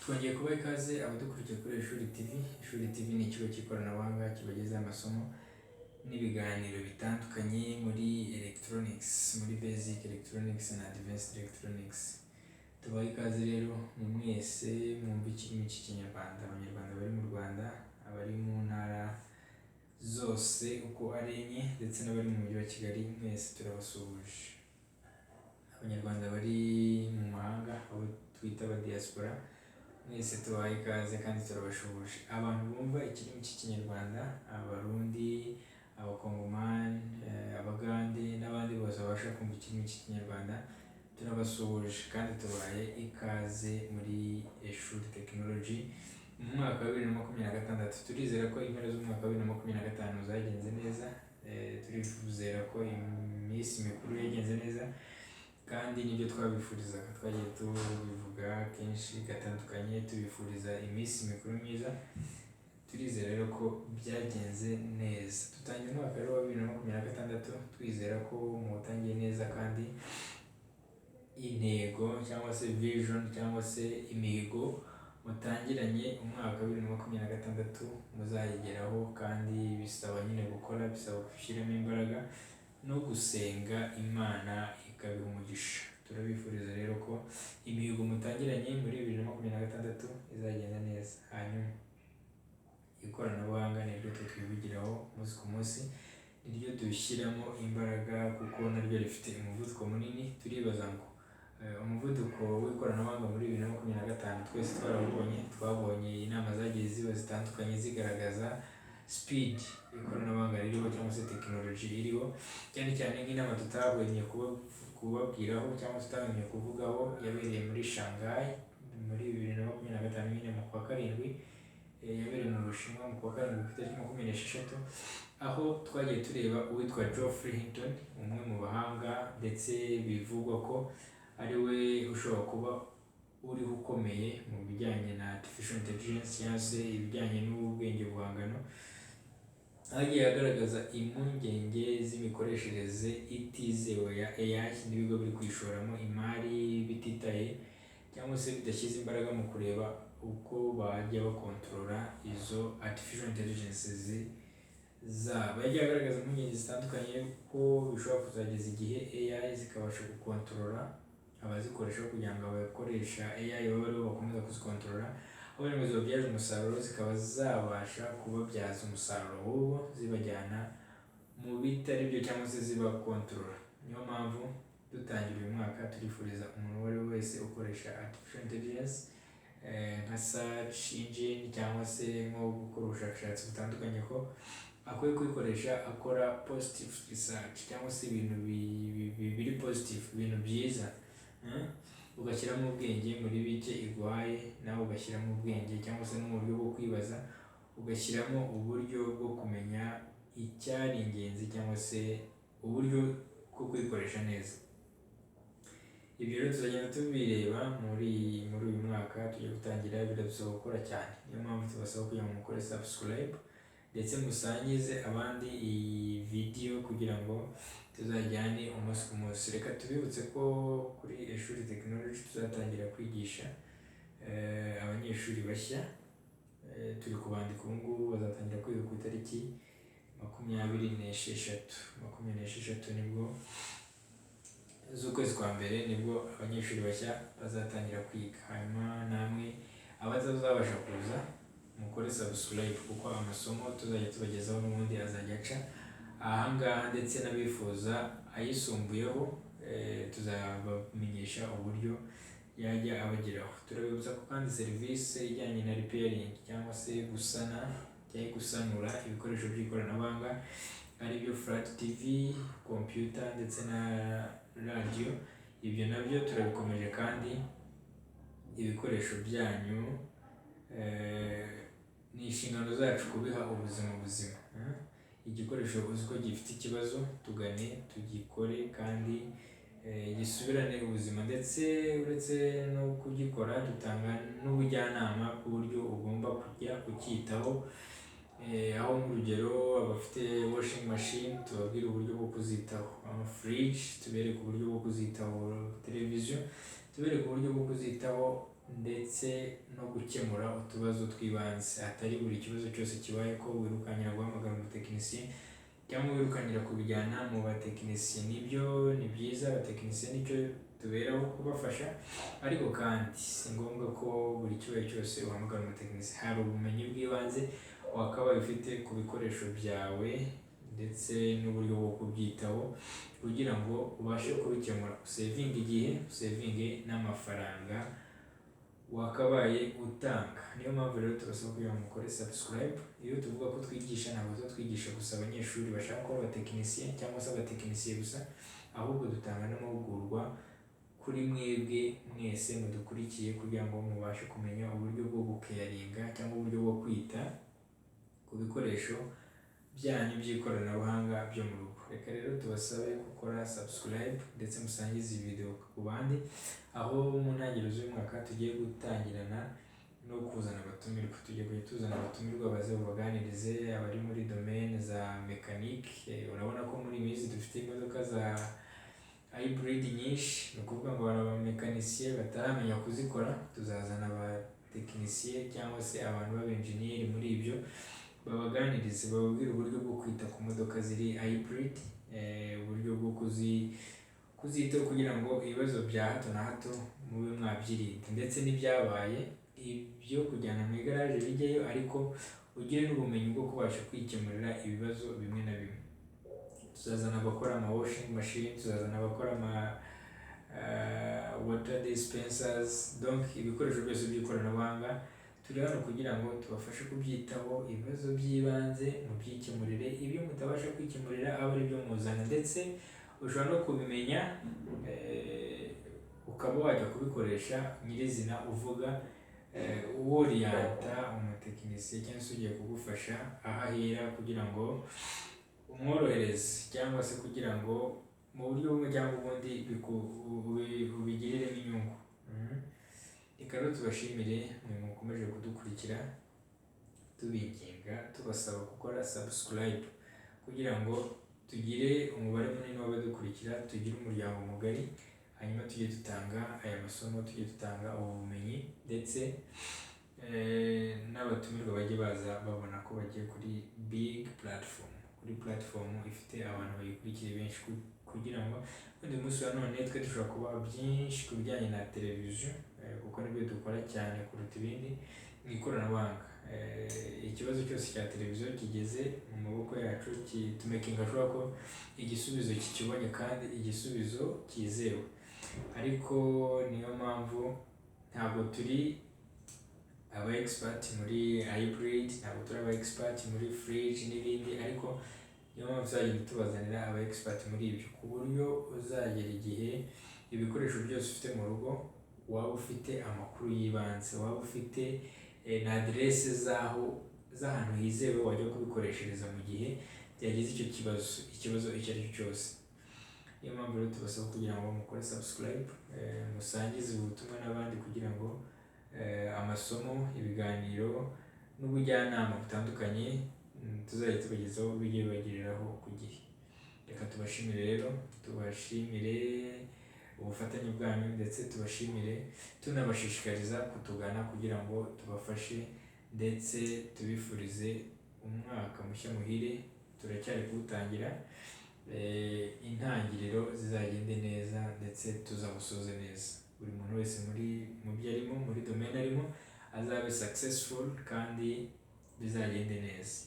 Twongeye kubaha ikaze abadukurikiye kuri Ishuri TV. Ishuri TV ni ikigo cy'ikoranabuhanga kibagezaho amasomo n'ibiganiro bitandukanye muri electronics, muri basic electronics na advanced electronics. Tubaha ikaze rero mu mwese mwumva ikirimi cy'Ikinyarwanda, Abanyarwanda bari mu Rwanda, abari mu ntara zose uko ari enye ndetse n'abari mu mujyi wa Kigali, mwese turabasuhuje. Abanyarwanda bari mu mahanga abo twita aba diaspora, mwese tubaha ikaze kandi turabashuhuje. Abantu bumva ikirimi cy'Ikinyarwanda, Abarundi, Abakongomani, Abagande n'abandi bose babasha kumva ikirimi cy'Ikinyarwanda, turabasuhuje kandi tubahaye ikaze muri Ishuri Technology. Mu mwaka wa 2026 turizera ko impera z'umwaka wa 2025 zagenze neza, turizera ko iminsi mikuru yagenze neza kandi nibyo twabifurizaga. Twagiye tubivuga kenshi gatandukanye tubifuriza iminsi mikuru myiza, turizera rero ko byagenze neza. Dutangiye umwaka wa 2026 twizera ko mutangiye neza kandi intego cyangwa se vision cyangwa se imihigo mutangiranye umwaka wa 2026 muzayigeraho, kandi bisaba nyine gukora, bisaba gushyiramo imbaraga no gusenga Imana ikabiha umugisha. Turabifuriza rero ko imihigo mutangiranye muri 2026 izagenda neza. Hanyuma ikoranabuhanga niryo twivugiraho umunsi ku munsi, niryo dushyiramo imbaraga kuko naryo rifite umuvuduko munini. Turibaza ngo umuvuduko w'ikoranabuhanga muri 2025 twese twabonye inama zagiye ziba zitandukanye zigaragaza speed ikoranabuhanga ririho cyangwa se tekinoloji iriho, cyane cyane nk'inama tutabonye kubabwiraho cyangwa tutabonye kuvugaho yabereye muri Shanghai muri 2025 nyine mu kwa karindwi, yabereye mu Bushinwa mu kwa karindwi ku itariki 26, aho twagiye tureba uwitwa Geoffrey Hinton, umwe mu bahanga ndetse bivugwa ko ari we ushobora kuba uriho ukomeye mu bijyanye na artificial intelligence cyangwa se ibijyanye n'ubwenge buhangano. Hagiye agaragaza impungenge z'imikoreshereze itizewe ya AI n'ibigo biri kwishoramo imari bititaye cyangwa se bidashyize imbaraga mu kureba uko bajya bakontorora izo artificial intelligence zabo. Yagiye agaragaza impungenge zitandukanye ko bishobora kuzageza igihe AI zikabasha gukontorora abazikoresha kugira ngo abakoresha AI babe aribo bakomeza kuzikontorora, aho ngo zibabyaza umusaruro zikaba zabasha kubabyaza umusaruro ahubwo zibajyana mu bitari byo cyangwa se zibakontorora. Niyo mpamvu dutangira uyu mwaka turifuriza umuntu uwo ari we wese ukoresha artificial intelligence nka search engine cyangwa se nko gukora ubushakashatsi butandukanye ko akwiye kuyikoresha akora positive research cyangwa se ibintu biri positive, ibintu byiza. Ugashyiramo ubwenge muri bike iguhaye, nawe ugashyiramo ubwenge cyangwa se no mu buryo bwo kwibaza ugashyiramo uburyo bwo kumenya icyari ingenzi cyangwa se uburyo bwo kuyikoresha neza. Ibyo rero tuzagenda tubireba muri uyu mwaka tugiye gutangira, biradusaba gukora cyane. Niyo mpamvu tubasaba kugira ngo mukore subscribe ndetse musangize abandi iyi video kugira ngo tuzajyane umunsi ku munsi. Reka tubibutse ko kuri Ishuri Technology tuzatangira kwigisha abanyeshuri bashya, turi kubandika ubu ngubu, bazatangira kwiga ku itariki 26 nibwo z'ukwezi kwa mbere, nibwo abanyeshuri bashya bazatangira kwiga. Hanyuma namwe abatazabasha kuza mukore subscribe kuko amasomo tuzajya tubagezaho n'ubundi azajya aca ahangaha, ndetse n'abifuza ayisumbuyeho tuzabamenyesha uburyo yajya abageraho. Turabibutsa ko kandi serivisi ijyanye na repairing cyangwa se gusana cyangwa gusanura ibikoresho by'ikoranabuhanga ari byo flat TV, computer ndetse na radio, ibyo nabyo turabikomeje kandi ibikoresho byanyu ni inshingano zacu kubiha ubuzima buzima. Igikoresho uzi ko gifite ikibazo tugane tugikore kandi gisubirane ubuzima, ndetse uretse no kugikora dutanga n'ubujyanama ku buryo ugomba kujya ucyitaho, aho nk'urugero abafite washing machine tubabwira uburyo bwo kuzitaho, fridge tubereka uburyo bwo kuzitaho, televiziyo tubereka uburyo bwo kuzitaho, ndetse no gukemura utubazo tw'ibanze, atari buri kibazo cyose kibaye ko wirukankira guhamagara umutekinisiye cyangwa wirukankira kubijyana mu batekinisiye. Nibyo ni byiza, abatekinisiye nicyo tuberaho kubafasha, ariko kandi si ngombwa ko buri kibazo cyose uhamagara umutekinisiye. Hari ubumenyi bw'ibanze wakabaye ufite ku bikoresho byawe ndetse n'uburyo bwo kubyitaho kugira ngo ubashe kubikemura, usevinge igihe, usevinge n'amafaranga wakabaye utanga. Niyo mpamvu rero tubasaba kugira ngo mukore subscribe. Iyo tuvuga ko twigisha, ntabwo twigisha gusa abanyeshuri bashaka kuba abatekinisiye cyangwa se abatekinisiye gusa, ahubwo dutanga n'amahugurwa kuri mwebwe mwese mudukurikiye kugira ngo mubashe kumenya uburyo bwo gukeyaringa cyangwa uburyo bwo kwita ku bikoresho byanyu by'ikoranabuhanga byo mu rugo. Reka rero tubasabe gukora subscribe ndetse musangize iyi video ku bandi, aho mu ntangiriro z'umwaka tugiye gutangirana no kuzana abatumirwa. Tugiye kujya tuzana abatumirwa baze babaganirize abari muri domaine za mekanike. Urabona ko muri iyi minsi dufite imodoka za hybrid nyinshi, ni ukuvuga ngo hari abamekanisiye bataramenya kuzikora. Tuzazana abatekinisiye cyangwa se abantu b'abenjeniyeri muri ibyo, babaganirize, bababwire uburyo bwo kwita ku modoka ziri hybrid, uburyo bwo kuzitaho kugira ngo ibibazo bya hato na hato mube mwabyirinda, ndetse n'ibyabaye ibyo kujyana mu igaraje bijyayo, ariko ugire n'ubumenyi bwo kubasha kwikemurira ibibazo bimwe na bimwe. Tuzazana abakora ama washing machine, tuzazana abakora ama water dispensers, donc ibikoresho byose by'ikoranabuhanga. Turi hano kugira ngo tubafashe kubyitaho, ibibazo by'ibanze mubyikemurire, ibyo mutabasha kwikemurira aba ari byo muzana, ndetse ushobora no kubimenya ukaba wajya kubikoresha nyirizina, uvuga woriyanta umutekinisiye cyangwa se ugiye kugufasha aho ahera kugira ngo umworohereze, cyangwa se kugira ngo mu buryo bumwe cyangwa ubundi ubigiriremo inyungu. Reka rero tubashimire mwe mukomeje kudukurikira, tubinginga tubasaba gukora subscribe kugira ngo tugire umubare munini w'abadukurikira, tugire umuryango mugari, hanyuma tujye dutanga aya masomo, tujye dutanga ubumenyi, ndetse n'abatumirwa bajye baza babona ko bagiye kuri big platform, kuri platform ifite abantu bayikurikiye benshi, kugira ngo undi munsi wa none twe dushobora kuba byinshi ku bijyanye na televiziyo, kuko nibyo dukora cyane kuruta ibindi mu ikoranabuhanga. Ikibazo cyose cya televiziyo kigeze mu maboko yacu, tumekinga sure ko igisubizo kikibonye kandi igisubizo cyizewe. Ariko niyo mpamvu ntabwo turi aba expert muri hybrid, ntabwo turi aba expert muri fridge n'ibindi, ariko niyo mpamvu tuzagenda tubazanira aba expert muri ibyo, ku buryo uzagera igihe ibikoresho byose ufite mu rugo waba ufite amakuru y'ibanze, waba ufite na aderese z'ahantu hizewe wajya kubikoreshereza mu gihe byagize icyo ikibazo icyo ari cyo cyose. Niyo mpamvu rero tubasaba kugira ngo mukore subscribe, musangize ubutumwa n'abandi kugira ngo amasomo, ibiganiro n'ubujyanama butandukanye tuzajya tubagezaho bijye bibagiriraho ku gihe. Reka tubashimire rero, tubashimire ubufatanye bwanyu, ndetse tubashimire tunabashishikariza kutugana kugira ngo tubafashe, ndetse tubifurize umwaka mushya muhire. Turacyari kuwutangira, intangiriro zizagende neza ndetse tuzawusoze neza. Buri muntu wese mu byo arimo, muri domaine arimo, azabe successful kandi bizagende neza.